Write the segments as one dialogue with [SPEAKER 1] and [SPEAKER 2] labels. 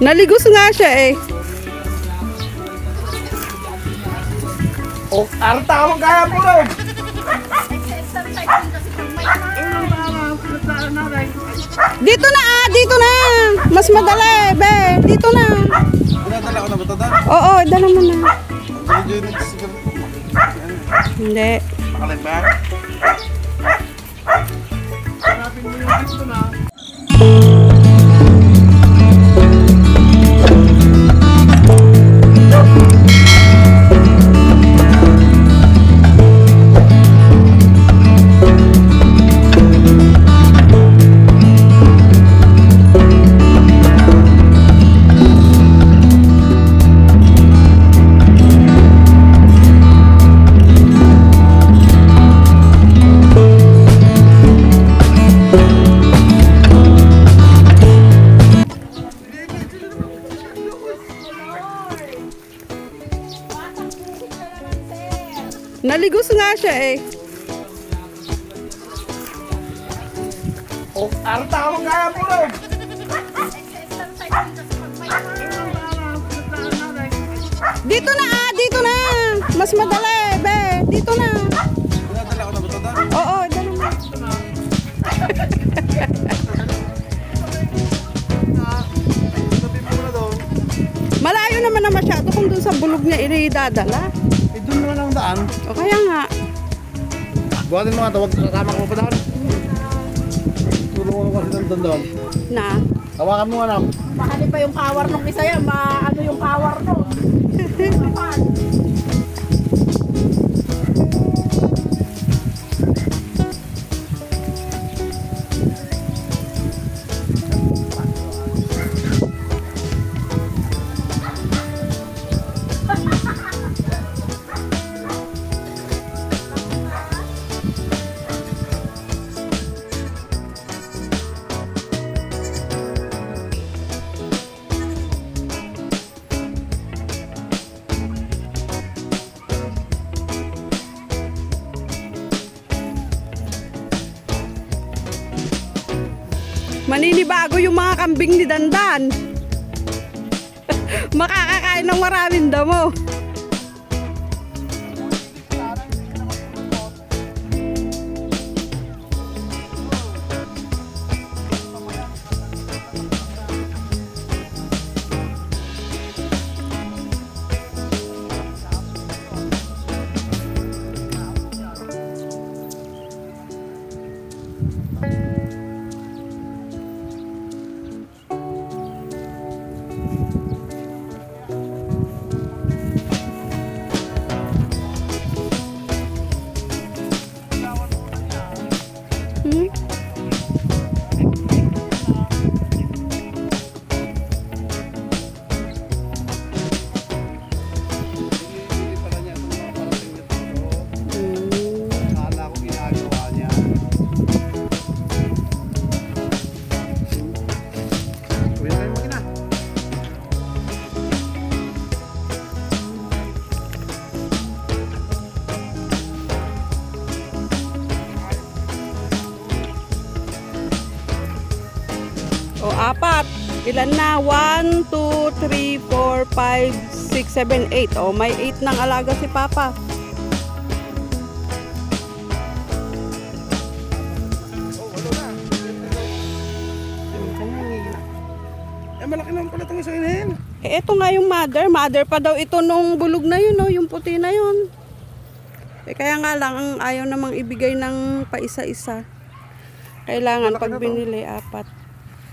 [SPEAKER 1] Naligos nga siya eh.
[SPEAKER 2] Oh, arta mo kaya po rin.
[SPEAKER 1] Dito na dito na. Mas madali, be. Dito na.
[SPEAKER 2] Pinadala ko na ba ito doon?
[SPEAKER 1] Oo, dala mo na. Hindi.
[SPEAKER 2] Makalag ba? Hanapin mo yung dito na.
[SPEAKER 1] Naligos nga siya eh.
[SPEAKER 2] Oh, arta mo kaya po rin.
[SPEAKER 1] Dito na dito na. Mas madali, be. Dito na.
[SPEAKER 2] Pinadala ko na ba ito doon?
[SPEAKER 1] Oo, dala mo.
[SPEAKER 2] Sabi mo na doon.
[SPEAKER 1] Malayo naman na masyado kung dun sa bulog niya idadala.
[SPEAKER 2] Eh, doon naman ang daan.
[SPEAKER 1] O kaya nga.
[SPEAKER 2] Buhatin mo nga ito, huwag kasama ko pa doon. Tulungan ko kasi doon.
[SPEAKER 1] Na.
[SPEAKER 2] Hawakan mo anak.
[SPEAKER 3] Mahali pa yung power nung isa yan. Ano yung power nung?
[SPEAKER 1] Maninibago yung mga kambing ni Dandan. Makakakain ng maraming damo. O, apat. Ilan na? 1, 2, 3, 4, 5, 6, 7, 8. O, may 8 ng alaga si Papa.
[SPEAKER 2] Eh, malaki naman pala itong isa inahin.
[SPEAKER 1] Eh, ito nga yung mother. Mother pa daw ito nung bulog na yun, no? Yung puti na yun. Eh, kaya nga lang, ang ayaw namang ibigay ng paisa-isa. Kailangan pag binili, apat.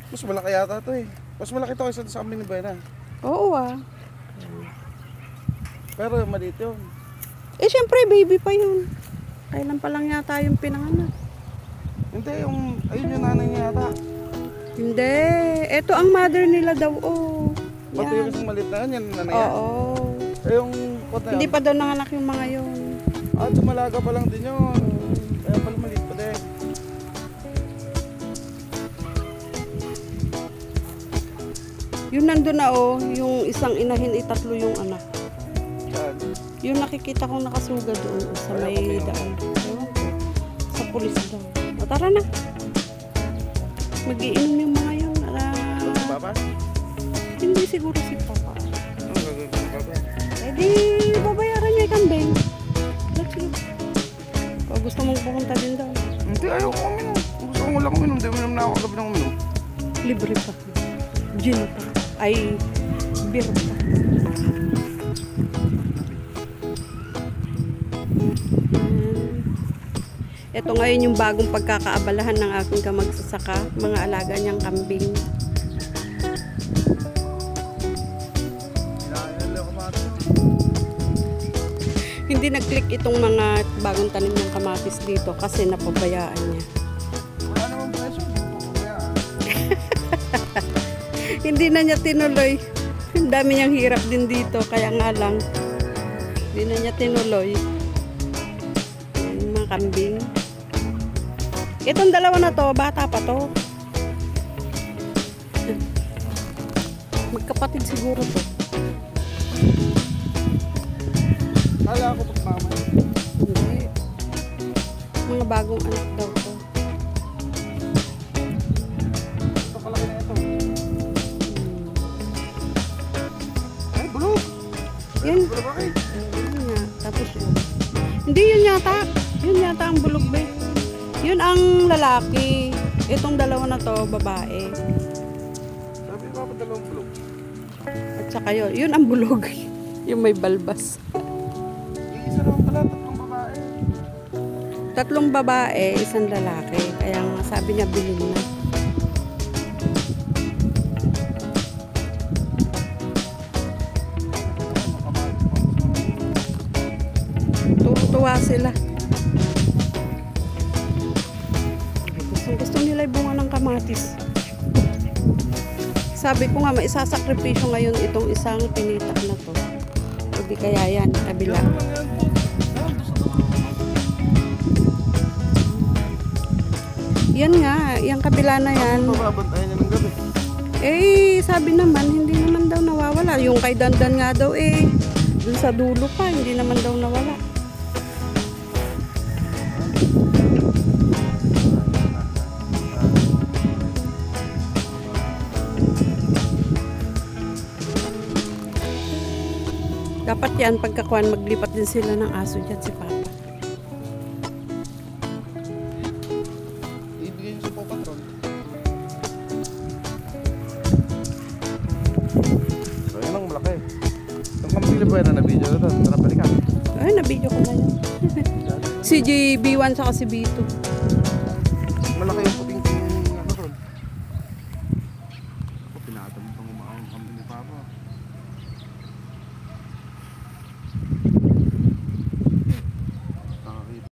[SPEAKER 2] Mas malaki yata ito eh. Mas malaki ito kaysa sa amin ni Buena.
[SPEAKER 1] Oo
[SPEAKER 2] Pero maliit yun.
[SPEAKER 1] Eh, syempre, baby pa yun. Kailan pa lang yata yung pinanganak.
[SPEAKER 2] Hindi, ayun yung nanay niya yata.
[SPEAKER 1] Hindi. Ito ang mother nila daw,
[SPEAKER 2] Pati yung isang maliit na yan nanay niya.
[SPEAKER 1] Oo.
[SPEAKER 2] Eh, yung pot na yun.
[SPEAKER 1] Hindi pa daw nanganak yung mga yun.
[SPEAKER 2] Dumalaga pa lang din yun. Kaya pala maliit pa din.
[SPEAKER 1] Yun nandun na yung isang inahin, itatlo yung anak.
[SPEAKER 2] Saan?
[SPEAKER 1] Yung nakikita kong nakasuga doon sa may daan. Sa pulis daw. O tara na. Mag-iinom yung mga yun.
[SPEAKER 2] Papa?
[SPEAKER 1] Hindi siguro si Papa.
[SPEAKER 2] Ano gagawin ko na Papa?
[SPEAKER 1] Eh di, babayaran niya yung kambing. Let's go. O gusto mong pumunta din daw.
[SPEAKER 2] Hindi, ayaw ko uminom. Gusto ko lang uminom. Hindi uminom na ako kagabi ng uminom.
[SPEAKER 1] Libre pa. Gin pa. Ay, beer pa. Ito ngayon yung bagong pagkakaabalahan ng aking kamagsasaka, mga alaga niyang kambing. Hindi nag-click itong mga bagong tanim ng kamatis dito kasi napabayaan niya.
[SPEAKER 2] Wala naman presyo. Hindi ko pabayaan.
[SPEAKER 1] Hindi na niya tinuloy. Ang dami niyang hirap din dito, kaya nga lang hindi na niya tinuloy. Yung mga kambing. Itong dalawa na to, bata pa to. Magkapatid siguro to.
[SPEAKER 2] Kala ko pagmama.
[SPEAKER 1] Hindi. Mga bagong anak daw to.
[SPEAKER 2] Ito kalaki na ito. Ay, bulog.
[SPEAKER 1] Yan.
[SPEAKER 2] Bulog bakit?
[SPEAKER 1] Yun nga. Tapos yun. Hindi yun yata. Yun yata ang bulog ba? Yun ang lalaki. Itong dalawa na to, babae.
[SPEAKER 2] Sabi ko pa dalawang bulog.
[SPEAKER 1] At saka yun. Yun ang bulog. Yung may balbas.
[SPEAKER 2] Isa naman pala, tatlong babae.
[SPEAKER 1] Tatlong babae, isang lalaki. Kaya nga sabi niya bilhin na. Tuwa sila. Gusto nila yung bunga ng kamatis. Sabi ko nga, maisasakripisyo ngayon itong isang pinitak na to. O di kaya yan, kabila. Yan nga, yung kabila na yan.
[SPEAKER 2] Mababantayan niya ng gabi.
[SPEAKER 1] Eh, sabi naman, hindi naman daw nawawala. Yung kay Dandan nga daw eh, dun sa dulo pa, hindi naman daw nawala. Dapat yan, pagkakuan, maglipat din sila ng aso dyan si Papa.
[SPEAKER 2] Ibigay niyo sa Paw Patrol. So, yun ang malaki. Itong kampili ba yan na video na ito? Tara, balikan.
[SPEAKER 1] Ay, nabidyo ko na yun. Si JB1 saka si B2.
[SPEAKER 2] Malaki yung puting ano ron. Ako, pinatang pang umaang kambing ni Papa.